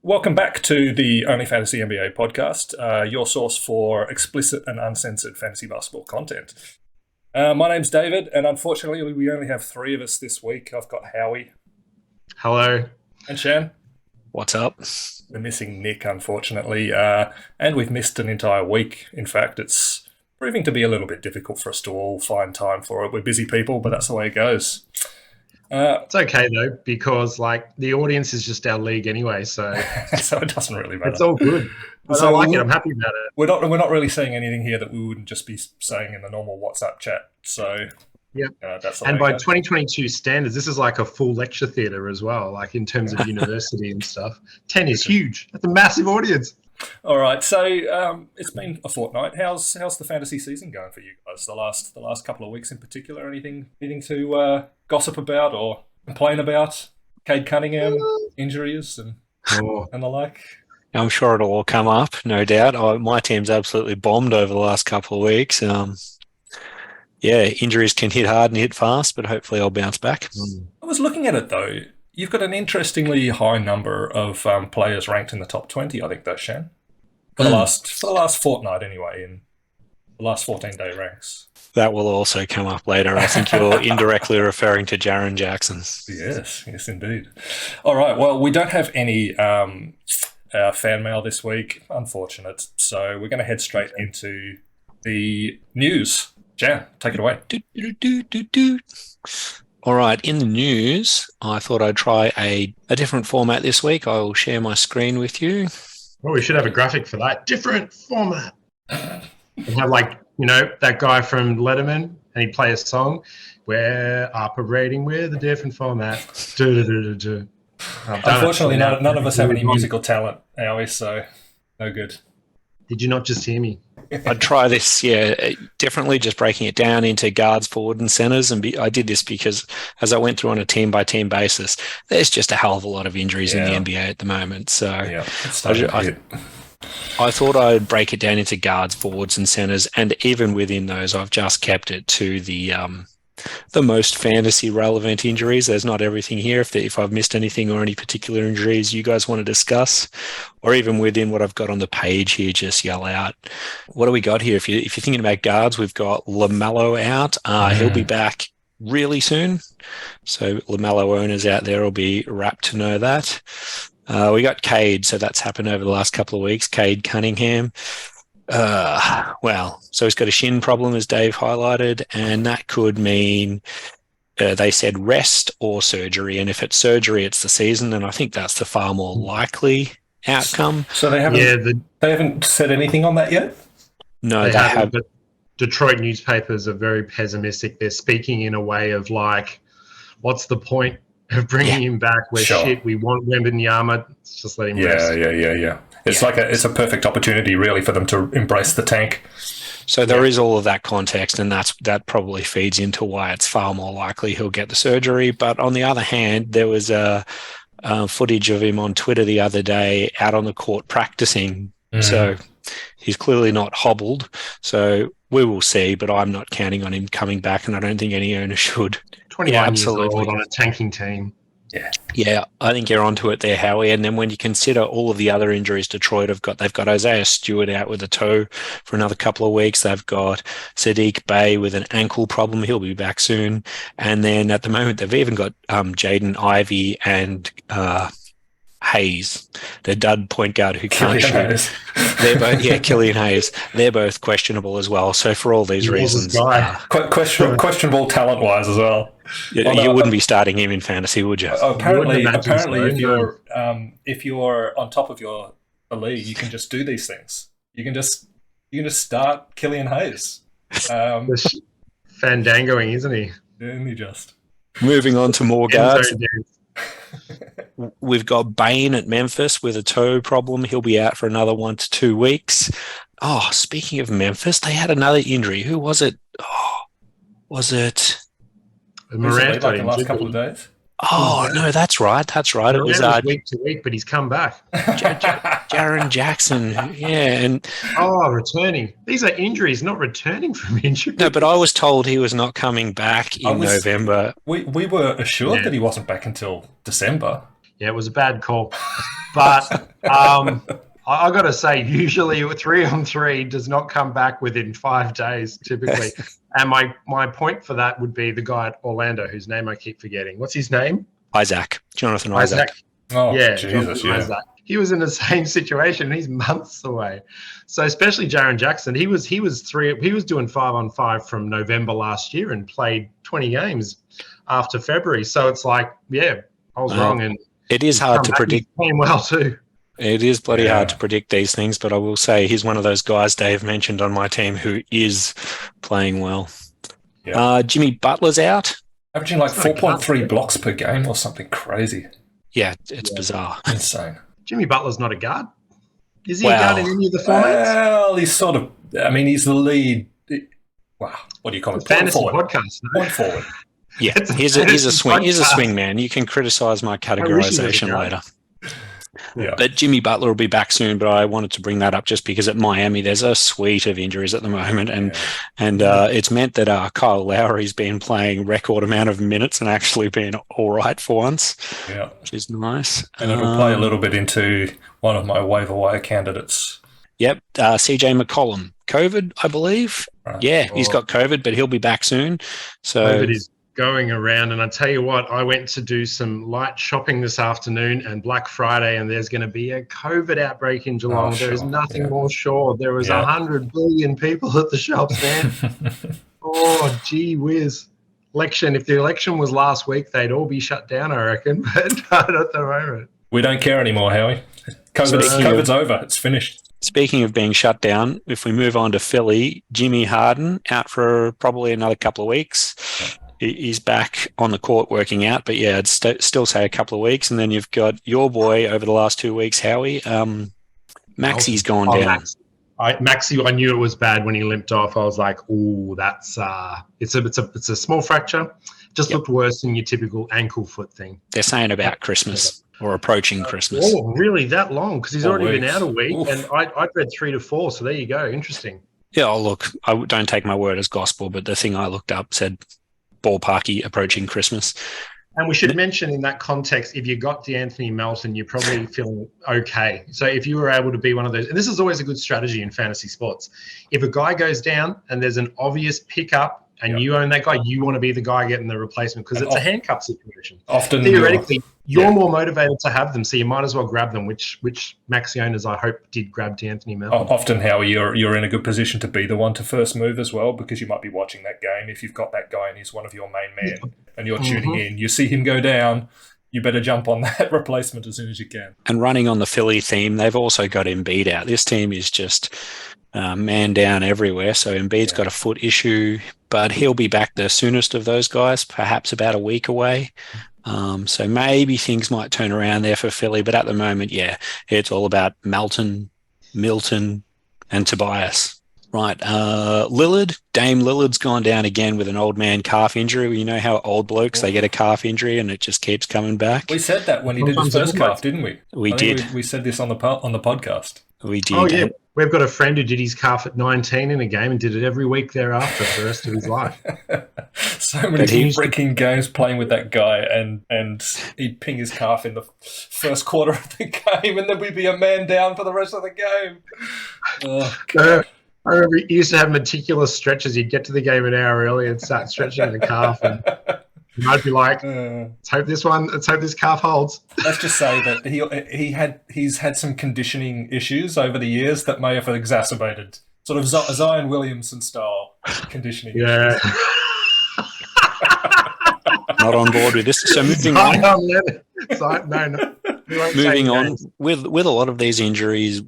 Welcome back to the OnlyFantasy NBA podcast, your source for explicit and uncensored fantasy basketball content. My name's David, and unfortunately, we only have three of us this week. I've got Howie. Hello. And Shan. What's up? We're missing Nick, unfortunately, and we've missed an entire week. In fact, it's proving to be a little bit difficult for us to all find time for it. We're busy people, but that's the way it goes. It's okay though, because the audience is just our league anyway, so so it doesn't really matter. It's all good. I like it. I'm happy about it. We're not really saying anything here that we wouldn't just be saying in the normal WhatsApp chat. So yeah, that's the and way by 2022 standards, this is like a full lecture theatre as well. Like in terms of university and stuff, 10 is huge. That's a massive audience. All right, so it's been a fortnight. How's the fantasy season going for you guys? The last couple of weeks in particular. Anything to gossip about or complain about? Cade Cunningham injuries and the like. I'm sure it'll all come up, no doubt. My team's absolutely bombed over the last couple of weeks. Injuries can hit hard and hit fast, but hopefully I'll bounce back. I was looking at it though. You've got an interestingly high number of players ranked in the top 20, I think, though, Shan. For the last fortnight, anyway, in the last 14-day ranks. That will also come up later. I think you're indirectly referring to Jaren Jackson. Yes, indeed. All right, well, we don't have any fan mail this week, unfortunate. So we're going to head straight into the news. Jan, take it away. All right, in the news, I thought I'd try a different format this week. I will share my screen with you. Well, we should have a graphic for that. Different format. And have that guy from Letterman, and he'd play a song. We're operating with a different format. Unfortunately, none of us have any musical talent, Howie, so no good. Did you not just hear me? I'd try this, differently, just breaking it down into guards, forward, and centers. And I did this because as I went through on a team-by-team basis, there's just a hell of a lot of injuries in the NBA at the moment. So I thought I'd break it down into guards, forwards, and centers. And even within those, I've just kept it to the most fantasy relevant injuries. There's not everything here. If I've missed anything or any particular injuries you guys want to discuss, or even within what I've got on the page here, just yell out. What do we got here? If you're thinking about guards, we've got LaMelo out. He'll be back really soon. So LaMelo owners out there will be rapt to know that. We got Cade, so that's happened over the last couple of weeks. Cade Cunningham. So he's got a shin problem, as Dave highlighted, and that could mean they said rest or surgery. And if it's surgery, it's the season, and I think that's the far more likely outcome. So they haven't said anything on that yet? No, they haven't. But Detroit newspapers are very pessimistic. They're speaking in a way of what's the point of bringing him back? We want Wembanyama. Let's just let him rest. Yeah. It's a perfect opportunity, really, for them to embrace the tank. So there is all of that context, and that probably feeds into why it's far more likely he'll get the surgery. But on the other hand, there was footage of him on Twitter the other day out on the court practicing. So he's clearly not hobbled. So we will see, but I'm not counting on him coming back, and I don't think any owner should. 21 years old on a tanking team. Yeah, I think you're onto it there, Howie. And then when you consider all of the other injuries Detroit they've got Isaiah Stewart out with a toe for another couple of weeks. They've got Sadiq Bey with an ankle problem. He'll be back soon. And then at the moment, they've even got Jaden Ivey and Hayes, the dud point guard who can't shoot. They're both, Killian Hayes. They're both questionable as well. So for all these reasons, questionable talent-wise as well. You wouldn't be starting him in fantasy, would you? Apparently, if you're on top of your league, you can just do these things. You can just start Killian Hayes. Fandangoing, isn't he? Isn't he just? Moving on to more guards. We've got Bane at Memphis with a toe problem. He'll be out for another 1 to 2 weeks. Oh, speaking of Memphis, they had another injury. Who was it? Oh, was it Morant? In the last couple of days. Oh, no, that's right. It was week to week, but he's come back. Jaren Jackson, and returning. These are injuries, not returning from injury. No, but I was told he was not coming back in November. We were assured that he wasn't back until December. Yeah, it was a bad call. But I got to say, usually 3-on-3 does not come back within 5 days, typically. And my point for that would be the guy at Orlando, whose name I keep forgetting. What's his name? Jonathan Isaac. Oh, yeah, Jesus, Jonathan Isaac. He was in the same situation. He's months away. So especially Jaren Jackson, he was doing 5-on-5 from November last year and played 20 games after February. So it's like, yeah, I was wrong. And it is hard to predict. He's playing well too. It is bloody hard to predict these things, but I will say he's one of those guys Dave mentioned on my team who is playing well. Yeah. Jimmy Butler's out. Averaging like 4.3 blocks per game or something crazy. Yeah, it's bizarre. Insane. Jimmy Butler's not a guard. Is he a guard in any of the formats? Well, he's sort of, I mean, he's the lead. Wow, what do you call it? Fantasy podcast. Point forward. Yeah, he's a swing man. You can criticize my categorization later. Yeah. But Jimmy Butler will be back soon, but I wanted to bring that up just because at Miami there's a suite of injuries at the moment, and it's meant that Kyle Lowry's been playing record amount of minutes and actually been all right for once, which is nice. And it'll play a little bit into one of my waiver wire candidates. Yep, CJ McCollum, COVID, I believe. Right. Yeah, he's got COVID, but he'll be back soon. So COVID is going around, and I tell you what, I went to do some light shopping this afternoon and Black Friday, and there's going to be a COVID outbreak in Geelong. There is nothing more sure. There was 100 billion people at the shops, man. Oh, gee whiz. If the election was last week, they'd all be shut down, I reckon, but not at the moment. We don't care anymore, Howie. COVID's over. It's finished. Speaking of being shut down, if we move on to Philly, Jimmy Harden out for probably another couple of weeks. He's back on the court working out, but yeah, I'd still say a couple of weeks. And then you've got your boy over the last 2 weeks, Howie. Maxie's gone down. Maxie, I knew it was bad when he limped off. I was like, "Oh, that's it's a small fracture. Just looked worse than your typical ankle foot thing." They're saying about Christmas or approaching Christmas. Oh, really? That long? Because he's already been out a week, Oof. and I read 3 to 4. So there you go. Interesting. Yeah, look, I don't take my word as gospel, but the thing I looked up said ballparky approaching Christmas. And we should mention in that context, if you got DeAnthony Melton, you're probably feeling okay. So if you were able to be one of those, and this is always a good strategy in fantasy sports, if a guy goes down and there's an obvious pickup and you own that guy, you want to be the guy getting the replacement because it's a handcuff situation. Often, theoretically, you're more motivated to have them, so you might as well grab them, which Maxi owners, I hope, did grab DeAnthony Melton. Often, Howie, you're in a good position to be the one to first move as well because you might be watching that game. If you've got that guy and he's one of your main men and you're tuning in, you see him go down, you better jump on that replacement as soon as you can. And running on the Philly theme, they've also got Embiid out. This team is just man down everywhere. So Embiid's got a foot issue, but he'll be back the soonest of those guys, perhaps about a week away. So maybe things might turn around there for Philly, but at the moment, it's all about Melton, Milton, and Tobias. Right, Dame Lillard's gone down again with an old man calf injury. You know how old blokes, they get a calf injury and it just keeps coming back. We said that when he did his first calf, didn't we? We did. We said this on the podcast. We did. Oh, yeah. We've got a friend who did his calf at 19 in a game and did it every week thereafter for the rest of his life. So many freaking games playing with that guy, and he'd ping his calf in the first quarter of the game, and then we'd be a man down for the rest of the game. Oh, God. I remember he used to have meticulous stretches. He'd get to the game an hour early and start stretching the calf, and I'd be like, let's hope this calf holds. Let's just say that he's had some conditioning issues over the years that may have exacerbated sort of Zion Williamson style conditioning issues. Not on board with this. So moving on with a lot of these injuries,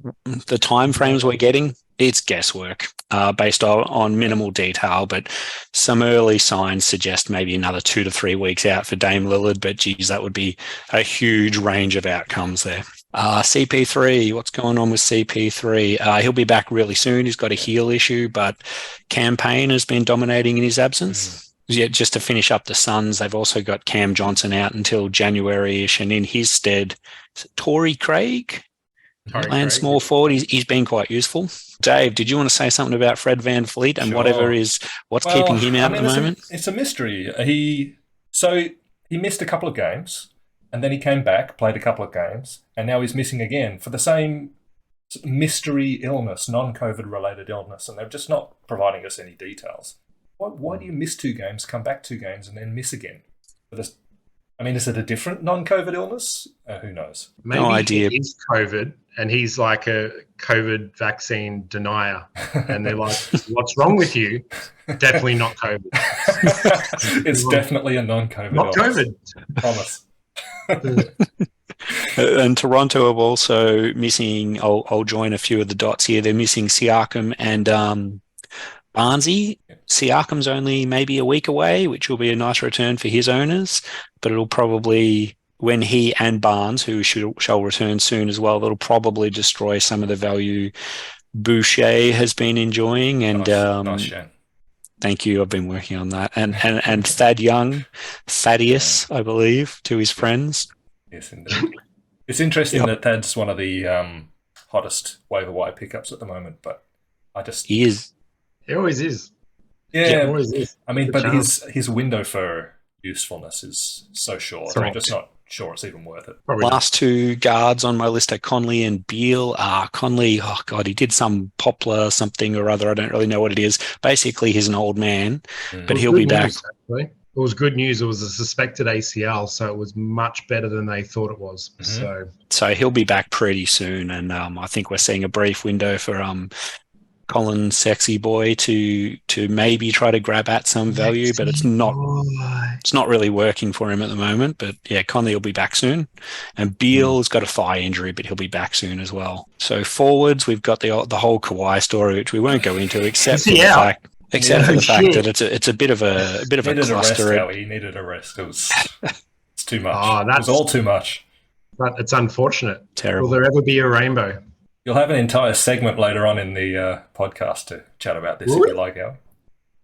the time frames we're getting, it's guesswork based on minimal detail, but some early signs suggest maybe another 2 to 3 weeks out for Dame Lillard, but geez, that would be a huge range of outcomes there. CP3, what's going on with CP3? He'll be back really soon. He's got a heel issue, but campaign has been dominating in his absence. Yeah, just to finish up the Suns, they've also got Cam Johnson out until January-ish, and in his stead, Torrey Craig, playing small forward. He's been quite useful. Dave, did you want to say something about Fred VanVleet and what's keeping him out at the moment? It's a mystery. He missed a couple of games. and then he came back, played a couple of games, and now he's missing again for the same mystery illness, non-COVID related illness, and they're just not providing us any details. Why do you miss 2 games, come back 2 games, and then miss again? I mean, is it a different non-COVID illness? Who knows? Maybe No idea. It is COVID, and he's like a COVID vaccine denier. And they're like, what's wrong with you? Definitely not COVID. It's definitely a non-COVID Not illness. COVID. Promise. And Toronto are also missing, I'll join a few of the dots here. They're missing Siakam and Barnesy. Siakam's only maybe a week away, which will be a nice return for his owners, but it'll probably, when he and Barnes, who shall return soon as well, that'll probably destroy some of the value Boucher has been enjoying. And nice Shane. Thank you. I've been working on that. And Thad Young, Thaddeus, I believe, to his friends. Yes, indeed. It's interesting that Thad's one of the hottest waiver wire pickups at the moment, but He is. He always is. Yeah, always is. I mean, but his window for usefulness is so short. I'm just not sure it's even worth it. Last 2 guards on my list are Conley and Beal. Conley, oh God, he did some poplar something or other. I don't really know what it is. Basically, he's an old man, but he'll be back. Actually. It was good news. It was a suspected ACL, so it was much better than they thought it was. Mm-hmm. So he'll be back pretty soon, and I think we're seeing a brief window for Colin Sexy Boy to maybe try to grab at some value, but it's not really working for him at the moment. But yeah, Conley will be back soon, and Beal's got a thigh injury, but he'll be back soon as well. So forwards, we've got the whole Kawhi story, which we won't go into, except for the fact that it's a bit of a cluster. He needed a rest. It's too much. It was all too much. But it's unfortunate. Terrible. Will there ever be a rainbow? You'll have an entire segment later on in the podcast to chat about this if you like, Howie.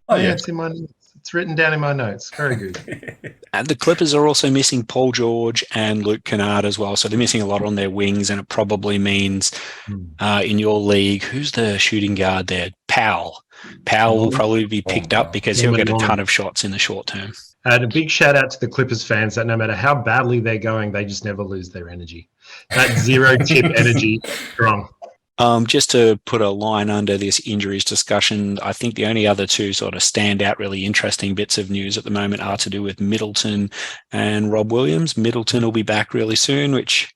Oh yeah, it's in my notes. It's written down in my notes. Very good. And the Clippers are also missing Paul George and Luke Kennard as well. So they're missing a lot on their wings, and it probably means in your league, who's the shooting guard there? Powell. Powell will probably be picked up because he'll get a ton of shots in the short term. And a big shout out to the Clippers fans that no matter how badly they're going, they just never lose their energy. That zero tip energy, strong. Just to put a line under this injuries discussion, I think the only other 2 sort of stand out really interesting bits of news at the moment are to do with Middleton and Rob Williams. Middleton will be back really soon, which,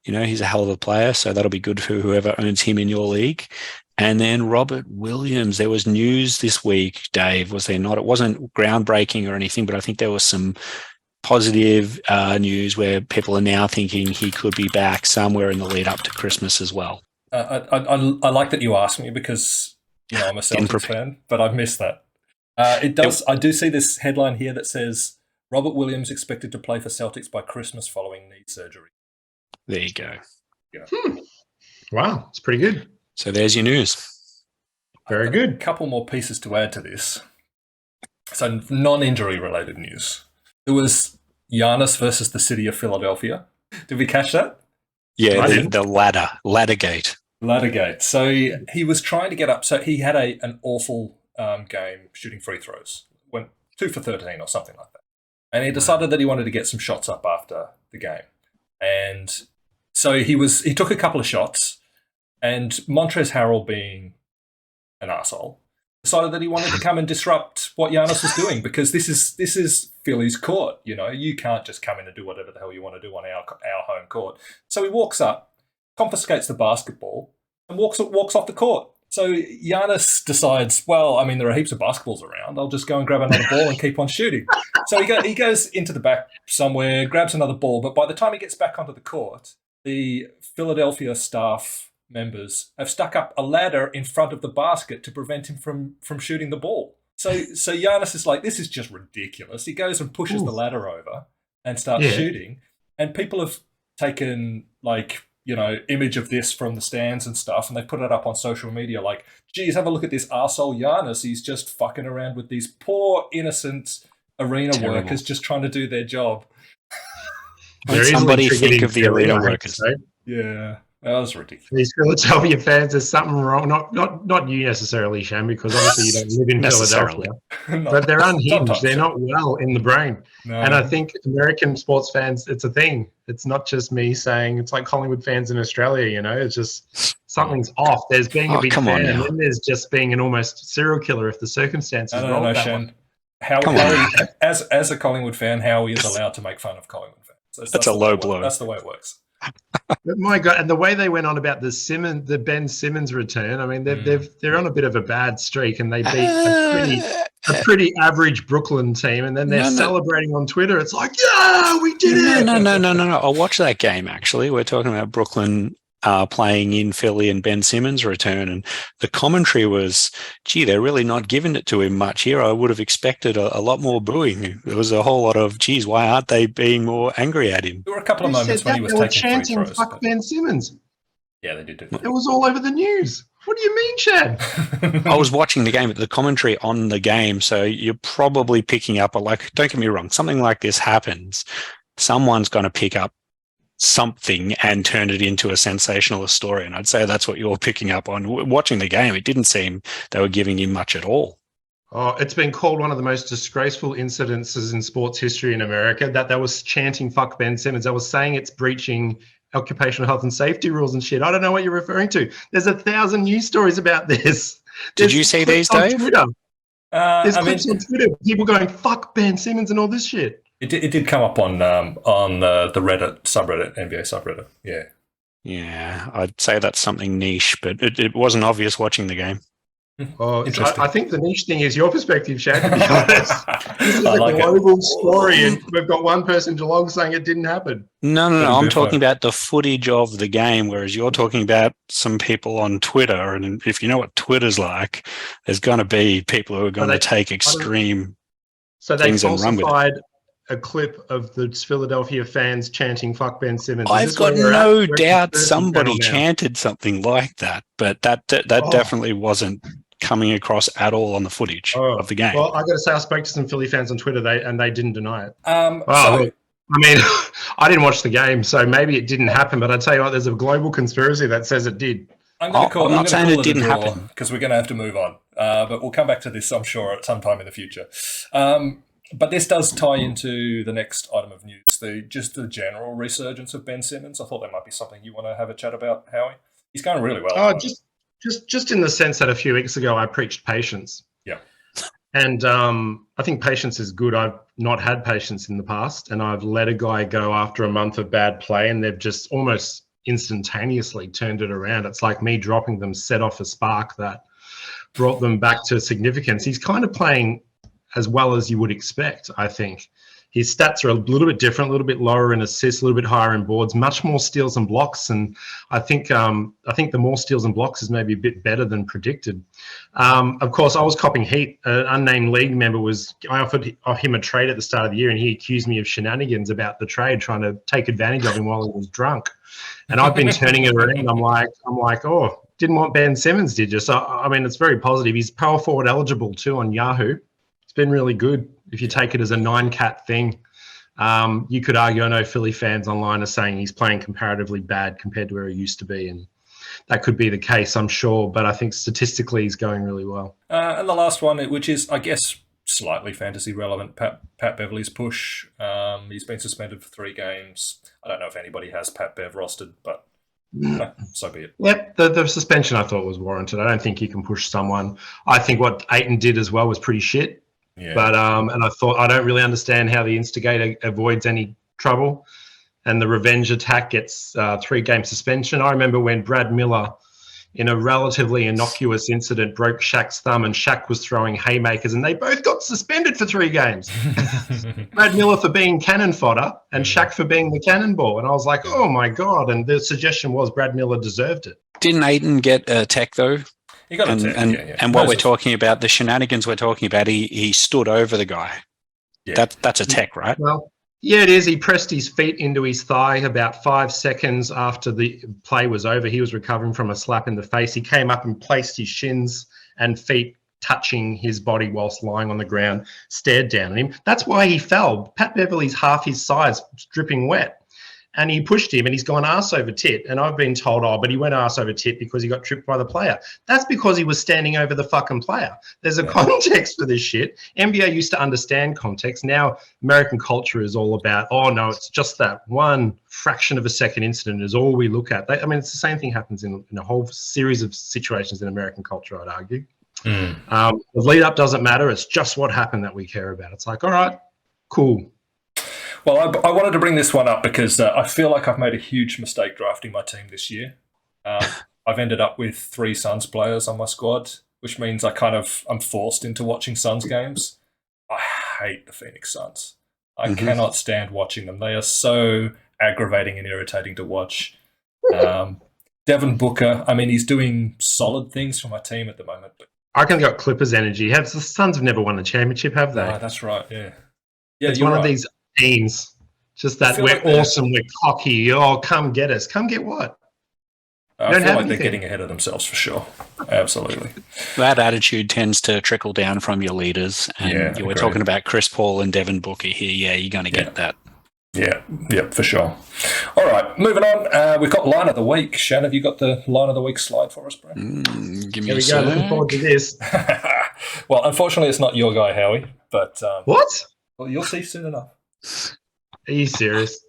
he's a hell of a player, so that'll be good for whoever owns him in your league. And then Robert Williams, there was news this week, Dave, was there not? It wasn't groundbreaking or anything, but I think there was some positive news where people are now thinking he could be back somewhere in the lead up to Christmas as well. I like that you asked me because I'm a Celtics fan, but I've missed that. It does. I do see this headline here that says Robert Williams expected to play for Celtics by Christmas following knee surgery. There you go. Wow, it's pretty good. So there's your news. Very good. A couple more pieces to add to this. So non-injury related news. There was Giannis versus the city of Philadelphia. Did we catch that? Yeah, the Laddergate. Laddergate. So he was trying to get up. So he had an awful game shooting free throws. Went 2 for 13 or something like that. And he decided that he wanted to get some shots up after the game. And so he took a couple of shots, and Montrezl Harrell, being an arsehole, decided that he wanted to come and disrupt what Giannis was doing because this is Philly's court. You can't just come in and do whatever the hell you want to do on our home court. So he walks up, confiscates the basketball, and walks off the court. So Giannis decides, well, I mean, there are heaps of basketballs around. I'll just go and grab another ball and keep on shooting. So he goes into the back somewhere, grabs another ball, but by the time he gets back onto the court, the Philadelphia staff members have stuck up a ladder in front of the basket to prevent him from shooting the ball. So Giannis is like, this is just ridiculous. He goes and pushes the ladder over and starts shooting, and people have taken image of this from the stands and stuff, and they put it up on social media like, geez, have a look at this arsehole Giannis. He's just fucking around with these poor, innocent arena workers just trying to do their job. Somebody think of the arena workers. Right? Yeah. That was ridiculous. These Philadelphia fans, there's something wrong. Not you necessarily, Shan, because obviously you don't live in Philadelphia. But they're unhinged. They're not well in the brain. No. And I think American sports fans, it's a thing. It's not just me saying, it's like Collingwood fans in Australia, you know, it's just something's off. There's being a big fan, and then there's just being an almost serial killer if the circumstances roll that Shan. Howie, as a Collingwood fan, Howie is allowed to make fun of Collingwood fans. So that's a low blow. That's the way it works. But my God, and the way they went on about the Ben Simmons return, I mean, they're on a bit of a bad streak, and they beat a pretty average Brooklyn team, and then they're celebrating on Twitter. It's like, yeah, we did it. No. I'll watch that game, actually. We're talking about Brooklyn playing in Philly and Ben Simmons' return, and the commentary was, gee, they're really not giving it to him much here. I would have expected a lot more booing. There was a whole lot of, geez, why aren't they being more angry at him? There were a couple of moments when he was taking free throws. Fuck Ben Simmons. Yeah, they did do that. It was all over the news. What do you mean, Chad? I was watching the game, the commentary on the game, so you're probably picking up, don't get me wrong, something like this happens. Someone's going to pick up something and turn it into a sensationalist story. And I'd say that's what you're picking up on. Watching the game, it didn't seem they were giving him much at all. Oh, it's been called one of the most disgraceful incidences in sports history in America, that was chanting fuck Ben Simmons. I was saying it's breaching occupational health and safety rules and shit. I don't know what you're referring to. There's 1,000 news stories about this. Did you see these, Dave? There's clips on Twitter, people going, fuck Ben Simmons and all this shit. It did come up on the Reddit subreddit, NBA subreddit. Yeah. Yeah, I'd say that's something niche, but it wasn't obvious watching the game. Oh, I think the niche thing is your perspective, Shad, to be honest. This is a global story, and we've got one person in Geelong saying it didn't happen. No. I'm talking about the footage of the game, whereas you're talking about some people on Twitter. And if you know what Twitter's like, there's going to be people who are going to take extreme things and run with it. So they falsified a clip of the Philadelphia fans chanting "fuck Ben Simmons." I've got no doubt somebody chanted something like that, but that definitely wasn't coming across at all on the footage of the game. Well, I got to say, I spoke to some Philly fans on Twitter, they didn't deny it. I mean, I didn't watch the game, so maybe it didn't happen. But I tell you what, there's a global conspiracy that says it did. I'm not saying it didn't happen because we're going to have to move on. But we'll come back to this, I'm sure, at some time in the future. But this does tie into the next item of news, just the general resurgence of Ben Simmons. I thought that might be something you want to have a chat about, Howie. He's going really well. Just in the sense that a few weeks ago I preached patience. Yeah. And I think patience is good. I've not had patience in the past, and I've let a guy go after a month of bad play, and they've just almost instantaneously turned it around. It's like me dropping them set off a spark that brought them back to significance. He's kind of playing as well as you would expect, I think. His stats are a little bit different, a little bit lower in assists, a little bit higher in boards, much more steals and blocks. And I think the more steals and blocks is maybe a bit better than predicted. Of course, I was copping heat. An unnamed league member I offered him a trade at the start of the year, and he accused me of shenanigans about the trade, trying to take advantage of him while he was drunk. And I've been turning it around. I'm like, oh, didn't want Ben Simmons, did you? So, I mean, it's very positive. He's power forward eligible too on Yahoo. It's been really good. If you take it as a 9-cat thing, you could argue, I know Philly fans online are saying he's playing comparatively bad compared to where he used to be, and that could be the case, I'm sure, but I think statistically he's going really well. And the last one, which is, I guess, slightly fantasy relevant, Pat Beverley's push. He's been suspended for 3 games. I don't know if anybody has Pat Bev rostered, but so be it. Yep, the suspension I thought was warranted. I don't think you can push someone. I think what Ayton did as well was pretty shit. Yeah. But and I thought, I don't really understand how the instigator avoids any trouble, and the revenge attack gets 3-game suspension. I remember when Brad Miller, in a relatively innocuous incident, broke Shaq's thumb, and Shaq was throwing haymakers, and they both got suspended for 3 games. Brad Miller for being cannon fodder, and Shaq for being the cannonball. And I was like, oh my God. And the suggestion was Brad Miller deserved it. Didn't Ayton get a tech though? He got and what we're talking about, the shenanigans we're talking about, he stood over the guy. Yeah. That's a tech, right? Well, yeah, it is. He pressed his feet into his thigh about 5 seconds after the play was over. He was recovering from a slap in the face. He came up and placed his shins and feet touching his body whilst lying on the ground, stared down at him. That's why he fell. Pat Beverley's half his size, dripping wet. and he pushed him and he's gone arse over tit. And I've been told, oh, but he went arse over tit because he got tripped by the player. That's because he was standing over the fucking player. There's a context for this shit. NBA used to understand context. Now American culture is all about, oh, no, it's just that one fraction of a second incident is all we look at. I mean, it's the same thing happens in a whole series of situations in American culture, I'd argue. The lead up doesn't matter. It's just what happened that we care about. It's like, all right, cool. Well, I wanted to bring this one up because I feel like I've made a huge mistake drafting my team this year. I've ended up with 3 Suns players on my squad, which means I'm forced into watching Suns games. I hate the Phoenix Suns. I cannot stand watching them. They are so aggravating and irritating to watch. Devin Booker, I mean, he's doing solid things for my team at the moment. But I reckon they got Clippers energy. The Suns have never won a championship, have they? No, that's right, yeah. It's one of these teams. Just that we're awesome, we're cocky. Oh, come get us. Come get what? I feel like they're getting ahead of themselves for sure. Absolutely. That attitude tends to trickle down from your leaders. And we're talking about Chris Paul and Devin Booker here. Yeah, you're going to get that. Yeah, for sure. All right, moving on. We've got line of the week. Shan, have you got the line of the week slide for us, bro? Give me Here we go. Looking forward to this. Well, unfortunately, it's not your guy, Howie. But what? Well, you'll see soon enough. Are you serious?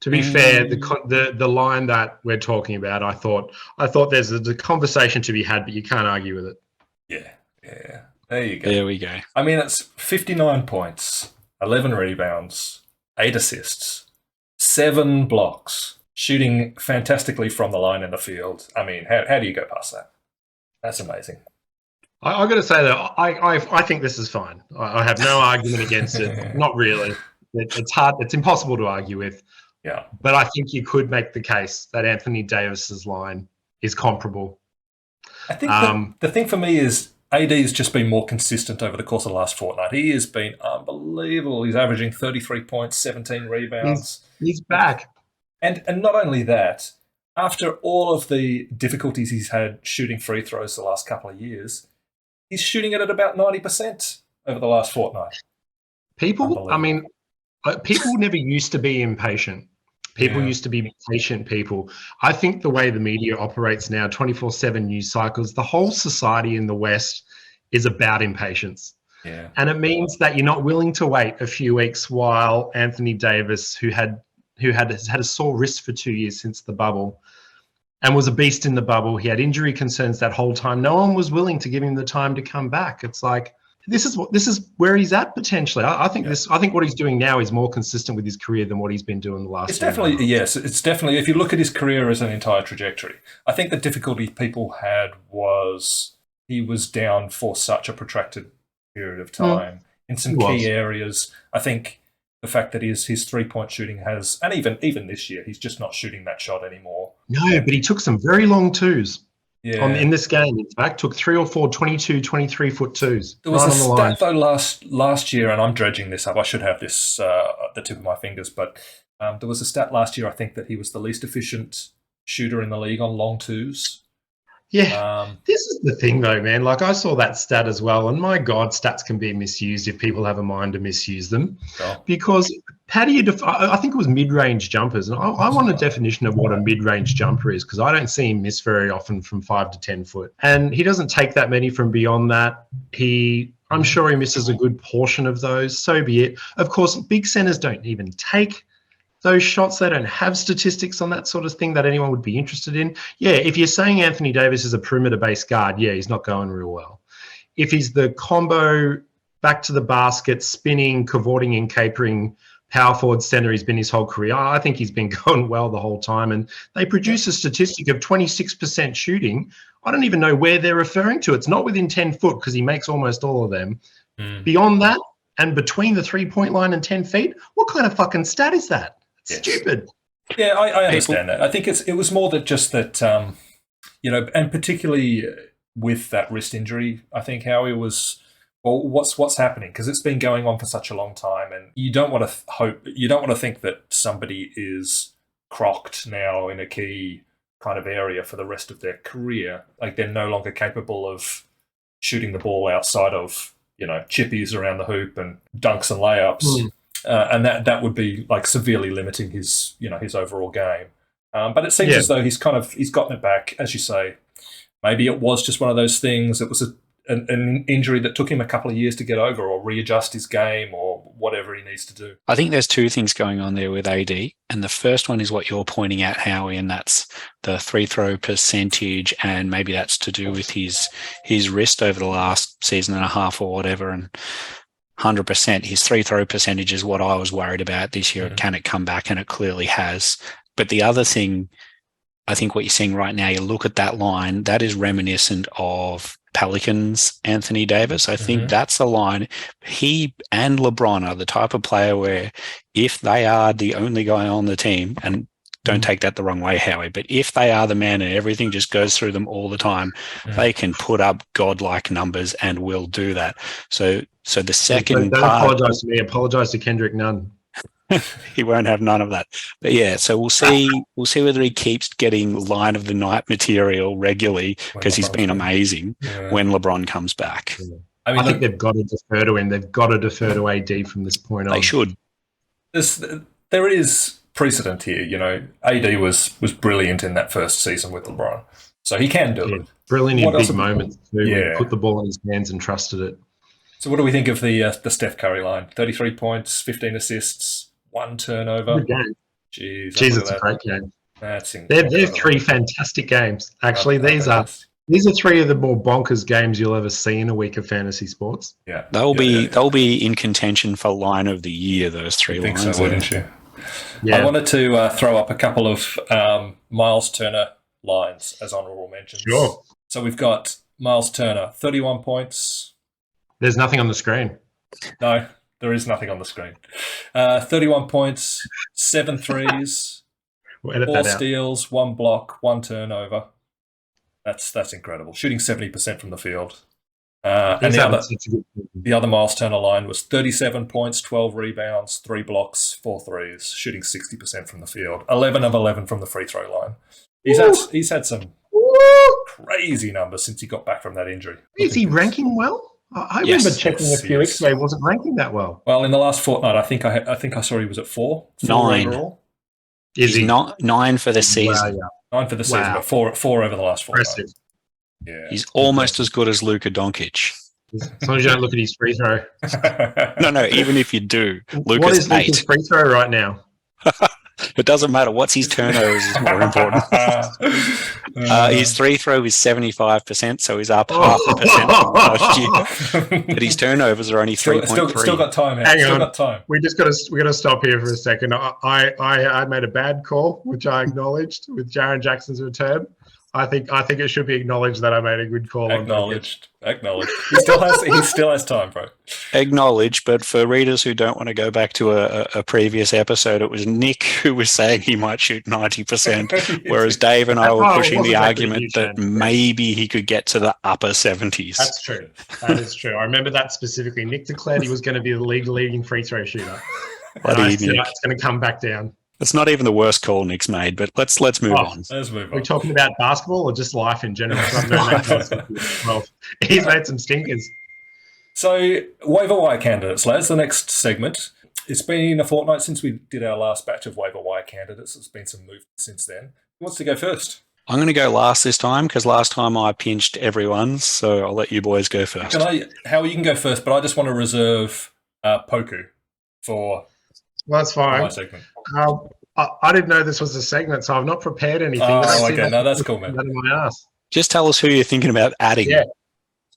To be fair, the line that we're talking about, I thought there's a conversation to be had, but you can't argue with it. Yeah. There you go. There we go. I mean, it's 59 points, 11 rebounds, 8 assists, 7 blocks, shooting fantastically from the line in the field. I mean, how do you go past that? That's amazing. I've got to say that I think this is fine. I have no argument against it. Not really. It's hard. It's impossible to argue with. Yeah. But I think you could make the case that Anthony Davis's line is comparable. I think the thing for me is AD has just been more consistent over the course of the last fortnight. He has been unbelievable. He's averaging 33 points, 17 rebounds. He's back. And not only that, after all of the difficulties he's had shooting free throws the last couple of years, he's shooting it at about 90% over the last fortnight. People never used to be impatient. People used to be patient people. I think the way the media operates now, 24/7 news cycles, the whole society in the West is about impatience. Yeah. And it means that you're not willing to wait a few weeks while Anthony Davis, who has had a sore wrist for 2 years since the bubble and was a beast in the bubble, he had injury concerns that whole time. No one was willing to give him the time to come back. It's like, this is where he's at potentially. I think what he's doing now is more consistent with his career than what he's been doing the last. It's definitely It's definitely, if you look at his career as an entire trajectory, I think the difficulty people had was he was down for such a protracted period of time in some key areas. I think the fact that his 3-point shooting has, and even this year, he's just not shooting that shot anymore. No, but he took some very long twos. Yeah. In this game, in fact, took 3 or 4 22, 23-foot twos. There was a stat, though, last year, and I'm dredging this up. I should have this at the tip of my fingers, but there was a stat last year, I think, that he was the least efficient shooter in the league on long twos. Yeah, this is the thing, though, man. Like, I saw that stat as well, and my God, stats can be misused if people have a mind to misuse them. Oh. Because how do you I think it was mid-range jumpers, and I want a definition of what a mid-range jumper is, because I don't see him miss very often from 5 to 10 foot. And he doesn't take that many from beyond that. I'm sure he misses a good portion of those. So be it. Of course, big centers don't even take those shots. They don't have statistics on that sort of thing that anyone would be interested in. Yeah, if you're saying Anthony Davis is a perimeter-based guard, yeah, he's not going real well. If he's the combo back to the basket, spinning, cavorting and capering power forward center he's been his whole career, I think he's been going well the whole time. And they produce a statistic of 26% shooting. I don't even know where they're referring to. It's not within 10 foot because he makes almost all of them. Beyond that and between the 3-point line and 10 feet, what kind of fucking stat is that? Stupid. Yeah, I understand that. I think it was more that just that, and particularly with that wrist injury, I think Howie was, well, what's happening? Because it's been going on for such a long time, and you don't want to think that somebody is crocked now in a key kind of area for the rest of their career. Like, they're no longer capable of shooting the ball outside of, chippies around the hoop and dunks and layups. and that would be like severely limiting his overall game. But it seems as though he's gotten it back, as you say. Maybe it was just one of those things. It was an injury that took him a couple of years to get over, or readjust his game, or whatever he needs to do. I think there's two things going on there with AD, and the first one is what you're pointing at, Howie, and that's the free throw percentage, and maybe that's to do with his wrist over the last season and a half or whatever, and 100%. His free throw percentage is what I was worried about this year. Mm-hmm. Can it come back? And it clearly has. But the other thing, I think what you're seeing right now, you look at that line, that is reminiscent of Pelicans Anthony Davis. I think that's a line. He and LeBron are the type of player where if they are the only guy on the team, and don't take that the wrong way, Howie, but if they are the man and everything just goes through them all the time, they can put up godlike numbers and will do that. So the second don't part... apologize to me. Apologize to Kendrick Nunn. He won't have none of that. But yeah, so we'll see whether he keeps getting line of the night material regularly, because he's been amazing when LeBron comes back. Yeah. I think they've got to defer to him. They've got to defer to AD from this point on. They should. There is precedent here. AD was brilliant in that first season with LeBron, so he can do it. Brilliant in big moments too. Yeah. Put the ball in his hands and trusted it. So what do we think of the Steph Curry line? 33 points, 15 assists, 1 turnover. Good game. Jeez, it's a great game. That's they're 3 fantastic games. Actually, these are 3 of the more bonkers games you'll ever see in a week of fantasy sports. Yeah, they'll be in contention for line of the year. Those 3 lines. I think so, wouldn't you? Yeah. I wanted to throw up a couple of Miles Turner lines as honourable mentions. Sure. So we've got Miles Turner, 31 points. There's nothing on the screen. No, there is nothing on the screen. 31 points, 7 threes, 4 steals, 1 block, 1 turnover. That's incredible. Shooting 70% from the field. And the other Miles Turner line was 37 points, 12 rebounds, 3 blocks, 4 threes, shooting 60% from the field. 11 of 11 from the free throw line. He's had some crazy numbers since he got back from that injury. Is he ranking well? I remember checking a few weeks ago. He wasn't ranking that well. Well, in the last fortnight, I think I saw he was at 4. 9 overall. Is he? 9 for the season. Wow, yeah. 9 for the season, but 4 over the last 4 Impressive. Yeah, he's almost as good as Luka Doncic. As long as you don't look at his free throw. No, even if you do. Luka's what is 8. Luka's free throw right now? It doesn't matter. What's his turnovers is more important. His free throw is 75%, so he's up 0.5% from last year. But his turnovers are only 3.3. Still got time. Hang on. Got time. We got to stop here for a second. I made a bad call, which I acknowledged with Jaren Jackson's return. I think it should be acknowledged that I made a good call. Acknowledged. He still has time, bro. Acknowledged, but for readers who don't want to go back to a previous episode, it was Nick who was saying he might shoot 90%, whereas Dave and I were pushing the argument that maybe he could get to the upper 70s. That's true. That is true. I remember that specifically. Nick declared he was going to be the league leading free throw shooter. It's going to come back down. It's not even the worst call Nick's made, but let's move on. Let's move on. Are we talking about basketball or just life in general? Well, he's made some stinkers. So, waiver wire candidates, lads. The next segment. It's been a fortnight since we did our last batch of waiver wire candidates. There's been some movement since then. Who wants to go first? I'm going to go last this time because last time I pinched everyone, so I'll let you boys go first. Howie, you can go first, but I just want to reserve Poku for... Well, that's fine. My segment. I didn't know this was a segment, so I've not prepared anything. Oh, okay. No, that's cool, man. Just tell us who you're thinking about adding.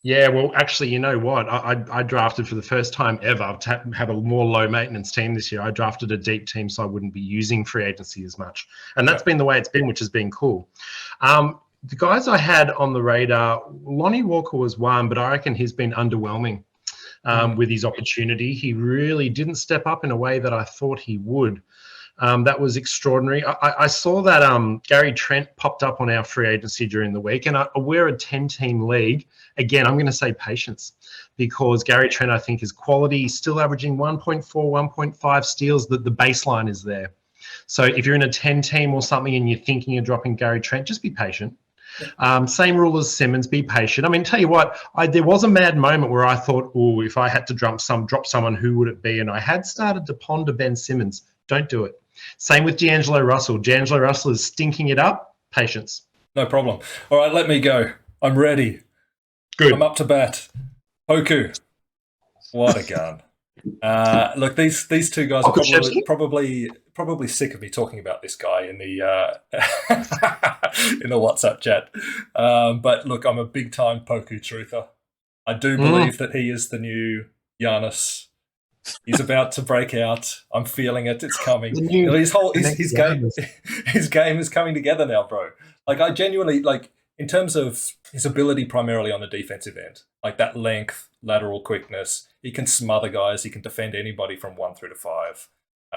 Yeah. Well, actually, you know what? I drafted for the first time ever to have a more low-maintenance team this year. I drafted a deep team so I wouldn't be using free agency as much. And that's been the way it's been, which has been cool. The guys I had on the radar, Lonnie Walker was one, but I reckon he's been underwhelming. With his opportunity. He really didn't step up in a way that I thought he would. That was extraordinary. I saw that Gary Trent popped up on our free agency during the week, and we're a 10-team league. Again, I'm going to say patience because Gary Trent, I think, is quality. He's still averaging 1.4, 1.5 steals. The baseline is there. So if you're in a 10-team or something and you're thinking of dropping Gary Trent, just be patient. Same rule as Simmons, be patient. I mean, tell you what, there was a mad moment where I thought, oh, if I had to drop someone, who would it be? And I had started to ponder Ben Simmons. Don't do it. Same with D'Angelo Russell. D'Angelo Russell is stinking it up. Patience. No problem. All right, let me go. I'm ready. Good. I'm up to bat. Poku. What a gun. Look, these two guys are probably sick of me talking about this guy in the in the WhatsApp chat. But look, I'm a big time Poku truther. I do believe that he is the new Giannis. He's about to break out. I'm feeling it. It's coming. His game is coming together now, bro. Like, I genuinely, like, in terms of his ability primarily on the defensive end, like that length, lateral quickness, he can smother guys. He can defend anybody from 1 through to 5.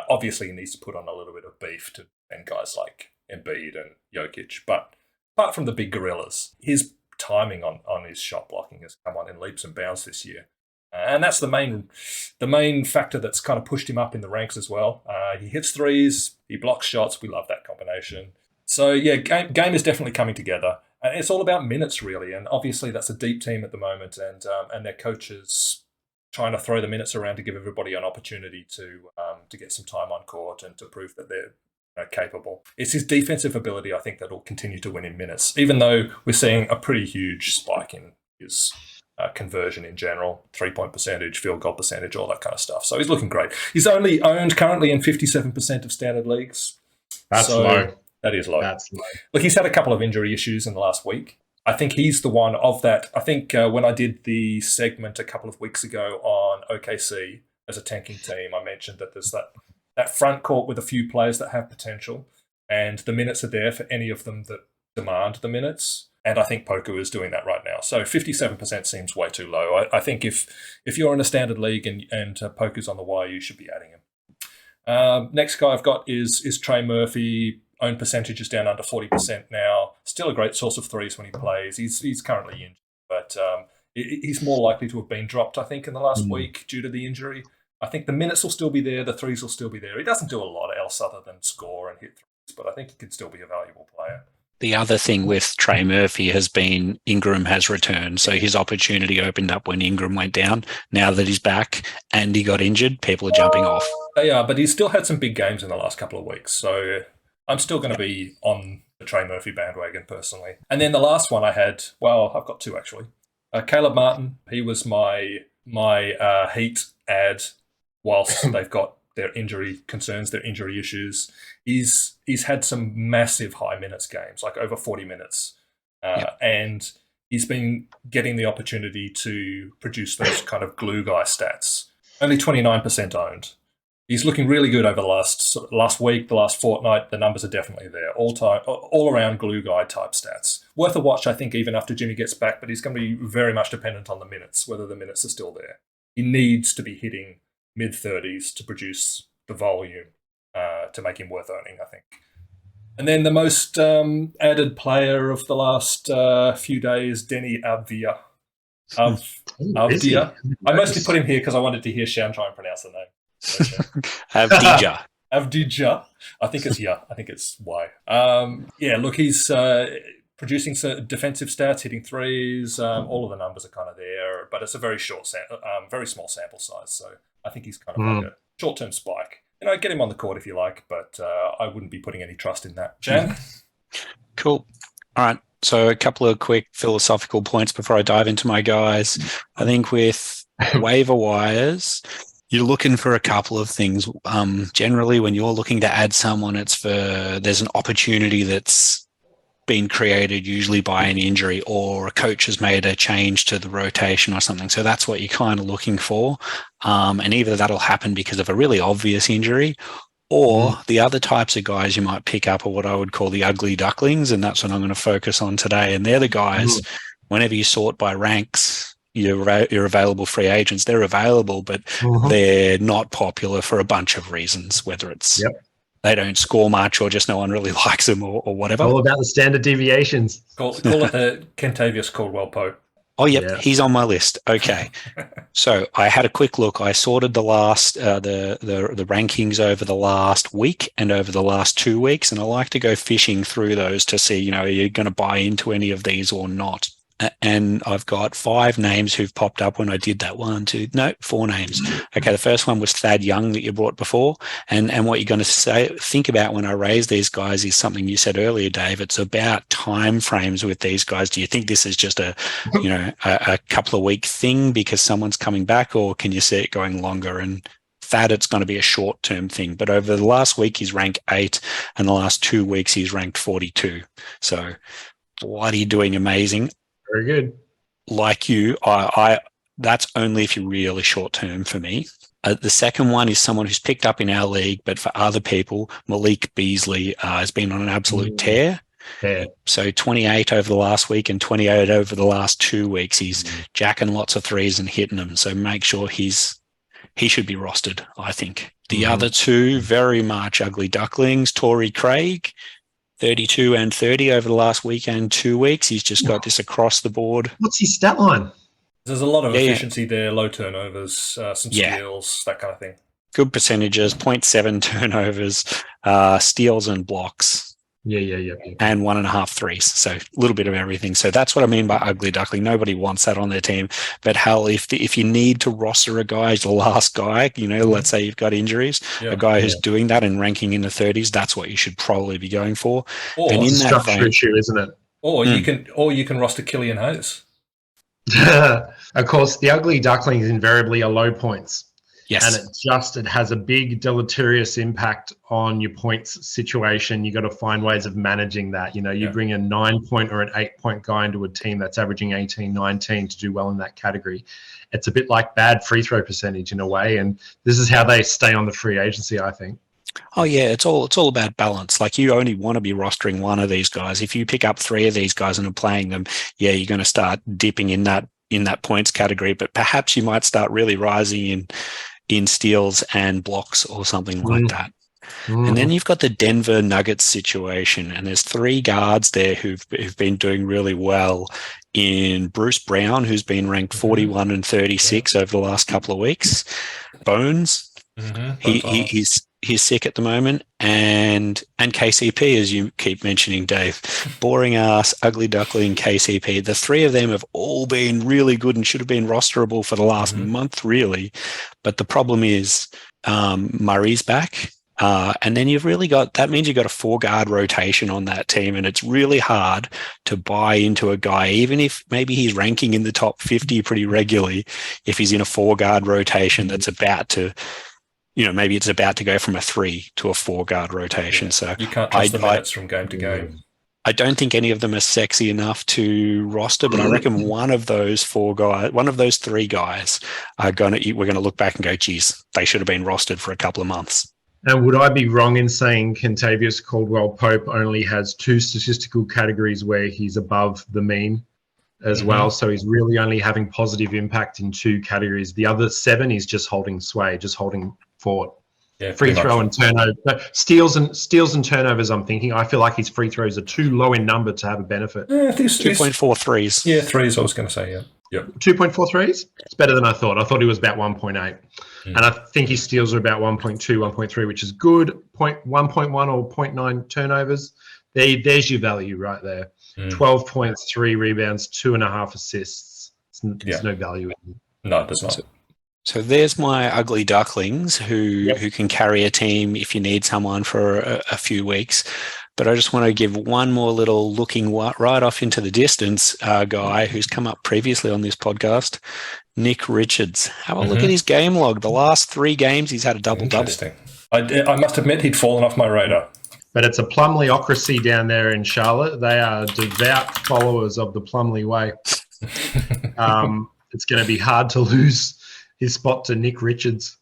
Obviously, he needs to put on a little bit of beef to defend guys like Embiid and Jokic. But apart from the big gorillas, his timing on his shot blocking has come on in leaps and bounds this year. And that's the main factor that's kind of pushed him up in the ranks as well. He hits threes, he blocks shots. We love that combination. So, yeah, game is definitely coming together. And it's all about minutes, really. And obviously that's a deep team at the moment, and their coaches trying to throw the minutes around to give everybody an opportunity to get some time on court and to prove that they're capable. It's his defensive ability, I think, that will continue to win in minutes, even though we're seeing a pretty huge spike in his conversion in general, 3-point percentage, field goal percentage, all that kind of stuff. So he's looking great. He's only owned currently in 57% of standard leagues. That's low. That is low. That's low. Look, he's had a couple of injury issues in the last week. I think he's the one of that. I think when I did the segment a couple of weeks ago on OKC as a tanking team, I mentioned that there's that front court with a few players that have potential, and the minutes are there for any of them that demand the minutes. And I think Poku is doing that right now. So 57% seems way too low. I think if you're in a standard league and Poku's on the wire, you should be adding him. Next guy I've got is Trey Murphy. Own percentage is down under 40% now. Still a great source of threes when he plays. He's currently injured, but he's more likely to have been dropped, I think, in the last week due to the injury. I think the minutes will still be there. The threes will still be there. He doesn't do a lot else other than score and hit threes, but I think he could still be a valuable player. The other thing with Trey Murphy has been Ingram has returned. So his opportunity opened up when Ingram went down. Now that he's back and he got injured, people are jumping off. Yeah, but he's still had some big games in the last couple of weeks. So I'm still going to be on the Trey Murphy bandwagon personally. And then the last one I had, well, I've got two actually. Caleb Martin, he was my Heat ad whilst they've got their injury concerns, their injury issues. He's had some massive high minutes games, like over 40 minutes. And he's been getting the opportunity to produce those kind of glue guy stats. Only 29% owned. He's looking really good over the last week, the last fortnight. The numbers are definitely there. All around glue guy type stats. Worth a watch, I think, even after Jimmy gets back, but he's going to be very much dependent on the minutes, whether the minutes are still there. He needs to be hitting mid-30s to produce the volume to make him worth owning, I think. And then the most added player of the last few days, Denny Avdia. Avdia. I mostly put him here because I wanted to hear Shan try and pronounce the name. Avdija. Avdija. I think it's I think it's Y. Look, he's producing defensive stats, hitting threes. All of the numbers are kind of there, but it's a very very small sample size. So I think he's kind of like a short-term spike. Get him on the court if you like, but I wouldn't be putting any trust in that. Jan? Cool. All right. So a couple of quick philosophical points before I dive into my guys. I think with waiver wires, you're looking for a couple of things. Generally, when you're looking to add someone, there's an opportunity that's been created, usually by an injury, or a coach has made a change to the rotation or something. So that's what you're kind of looking for. And either that'll happen because of a really obvious injury, or the other types of guys you might pick up are what I would call the ugly ducklings, and that's what I'm going to focus on today. And they're the guys, whenever you sort by ranks, your available free agents, they're available, but they're not popular for a bunch of reasons, whether it's they don't score much or just no one really likes them or whatever. All about the standard deviations. Call it the Kentavious Caldwell Pope. Oh, yep, Yeah. he's on my list. Okay. So I had a quick look. I sorted the last the rankings over the last week and over the last 2 weeks, and I like to go fishing through those to see, are you going to buy into any of these or not? And I've got 5 names who've popped up when I did that. 4 names. Okay, the first one was Thad Young that you brought before. And what you're going to think about when I raise these guys is something you said earlier, Dave. It's about time frames with these guys. Do you think this is just a couple of week thing because someone's coming back, or can you see it going longer? And Thad, it's going to be a short-term thing. But over the last week, he's ranked 8, and the last 2 weeks, he's ranked 42. So bloody doing amazing. Very good. Like you, I that's only if you're really short term for me. The second one is someone who's picked up in our league, but for other people, Malik Beasley has been on an absolute tear. Yeah. So 28 over the last week and 28 over the last 2 weeks. He's jacking lots of threes and hitting them. So make sure he should be rostered, I think. The other 2, very much ugly ducklings, Torrey Craig, 32 and 30 over the last week and 2 weeks. He's just got this across the board. What's his stat line? There's a lot of efficiency there, low turnovers, some steals, that kind of thing. Good percentages, 0.7 turnovers, steals and blocks. Yeah. And 1.5 threes. So a little bit of everything. So that's what I mean by ugly duckling. Nobody wants that on their team. But hell, if you need to roster a guy as the last guy, let's say you've got injuries, a guy who's doing that and ranking in the 30s, that's what you should probably be going for. Or and in it's a that structure issue, isn't it? Or you can roster Killian Hayes. Of course, the ugly ducklings invariably are low points. Yes. And it has a big deleterious impact on your points situation. You got to find ways of managing that. You bring a 9-point or an 8-point guy into a team that's averaging 18, 19 to do well in that category. It's a bit like bad free throw percentage in a way. And this is how they stay on the free agency, I think. Oh yeah, it's all about balance. Like you only want to be rostering one of these guys. If you pick up 3 of these guys and are playing them, you're going to start dipping in that points category, but perhaps you might start really rising in steals and blocks or something like that. And then you've got the Denver Nuggets situation, and there's 3 guards there who've been doing really well in Bruce Brown, who's been ranked 41 and 36 over the last couple of weeks. Bones, he's sick at the moment, and KCP, as you keep mentioning, Dave. Boring ass, ugly duckling KCP. The 3 of them have all been really good and should have been rosterable for the last month, really. But the problem is Murray's back. And then that means you've got a 4-guard rotation on that team, and it's really hard to buy into a guy, even if maybe he's ranking in the top 50 pretty regularly, if he's in a 4-guard rotation that's about to, maybe it's about to go from a 3 to a 4-guard rotation. So you can't trust the minutes from game to game. I don't think any of them are sexy enough to roster, but I reckon one of those 3 guys we're going to look back and go, geez, they should have been rostered for a couple of months. And would I be wrong in saying Kentavious Caldwell-Pope only has 2 statistical categories where he's above the mean as well? So he's really only having positive impact in 2 categories. The other 7 is just holding sway, just holding fort. Yeah, free throw and turnover. No, steals and turnovers, I'm thinking. I feel like his free throws are too low in number to have a benefit. Yeah, I think 2.4 threes. Yeah, threes, I was going to say, yeah. Yep. 2.4 threes? It's better than I thought. I thought he was about 1.8. And I think his steals are about 1.2, 1.3, which is good. 1.1 or 0.9 turnovers. There's your value right there. 12 points, 3 rebounds, 2.5 assists. There's no value in it. No, there's not. So there's my ugly ducklings who can carry a team if you need someone for a few weeks. But I just want to give one more little looking right off into the distance guy who's come up previously on this podcast, Nick Richards. Have a look at his game log. The last 3 games, he's had a double-double. Interesting. I must admit he'd fallen off my radar. But it's a Plumleeocracy down there in Charlotte. They are devout followers of the Plumlee way. It's going to be hard to lose his spot to Nick Richards.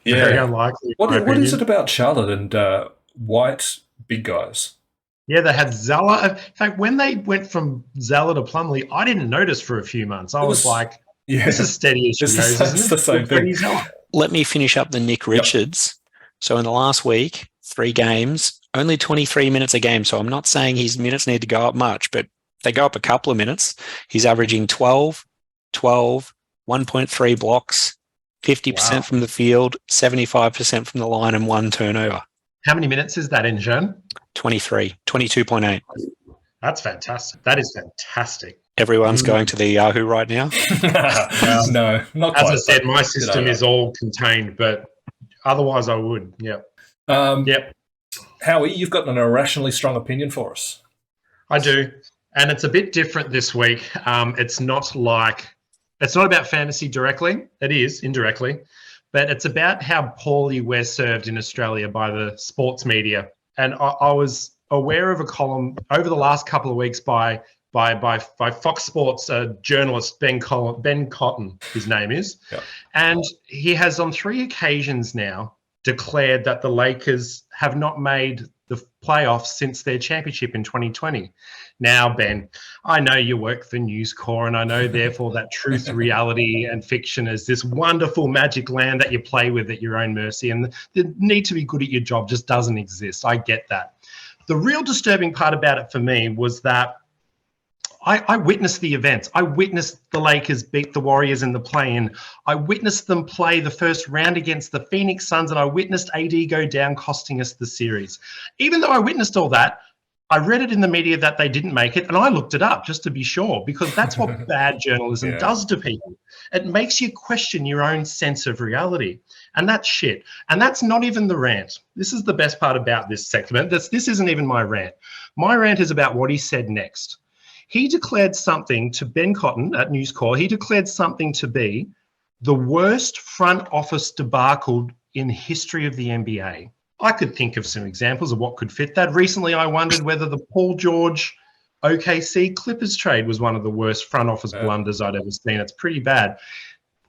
Yeah. Very unlikely. What is it about Charlotte and white big guys? Yeah, they had Zala. In fact, when they went from Zala to Plumlee, I didn't notice for a few months. I was like, this is steady as she goes, it's the same thing. Let me finish up the Nick Richards. So in the last week, 3 games, only 23 minutes a game. So I'm not saying his minutes need to go up much, but they go up a couple of minutes. He's averaging 12, 12, 1.3 blocks, 50% from the field, 75% from the line, and 1 turnover. How many minutes is that in, Jean? 22.8. That's fantastic. That is fantastic. Everyone's going to the Yahoo right now. No, not quite. As I said, my system is all contained, but otherwise I would. Yep. Yep. Howie, you've got an irrationally strong opinion for us. I do. And it's a bit different this week. It's not about fantasy directly. It is indirectly, but it's about how poorly we're served in Australia by the sports media. And I was aware of a column over the last couple of weeks by Fox Sports journalist Ben Cotton, his name is. Yep. And he has on 3 occasions now declared that the Lakers have not made the playoffs since their championship in 2020. Now, Ben, I know you work for News Corp, and I know therefore that truth, reality, and fiction is this wonderful magic land that you play with at your own mercy, and the need to be good at your job just doesn't exist. I get that. The real disturbing part about it for me was that I witnessed the events. I witnessed the Lakers beat the Warriors in the play-in. I witnessed them play the first round against the Phoenix Suns, and I witnessed AD go down, costing us the series. Even though I witnessed all that, I read it in the media that they didn't make it, and I looked it up just to be sure, because that's what bad journalism does to people. It makes you question your own sense of reality, and that's shit. And that's not even the rant. This is the best part about this segment. This isn't even my rant. My rant is about what he said next. He declared something to Ben Cotton at News Corp. He declared something to be the worst front office debacle in the history of the NBA. I could think of some examples of what could fit that. Recently, I wondered whether the Paul George OKC Clippers trade was one of the worst front office blunders I'd ever seen. It's pretty bad.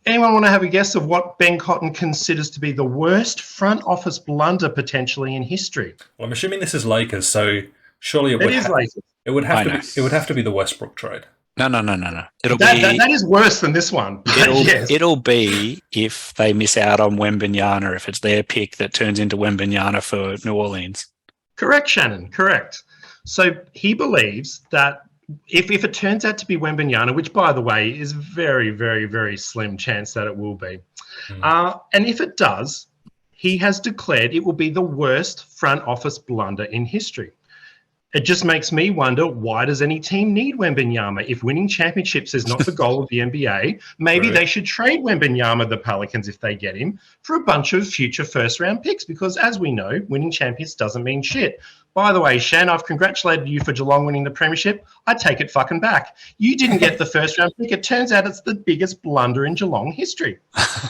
Anyone want to have a guess of what Ben Cotton considers to be the worst front office blunder potentially in history? Well, I'm assuming this is Lakers, so surely it is Lakers. It would have to be the Westbrook trade. No. That is worse than this one. It'll be if they miss out on Wembanyama, if it's their pick that turns into Wembanyama for New Orleans. Correct, Shannon. Correct. So he believes that if it turns out to be Wembanyama, which by the way is very, very, very slim chance that it will be, and if it does, he has declared it will be the worst front office blunder in history. It just makes me wonder, why does any team need Wembanyama? If winning championships is not the goal of the NBA, maybe they should trade Wembanyama, the Pelicans, if they get him, for a bunch of future first-round picks, because as we know, winning champions doesn't mean shit. By the way, Shan, I've congratulated you for Geelong winning the premiership. I take it fucking back. You didn't get the first-round pick. It turns out it's the biggest blunder in Geelong history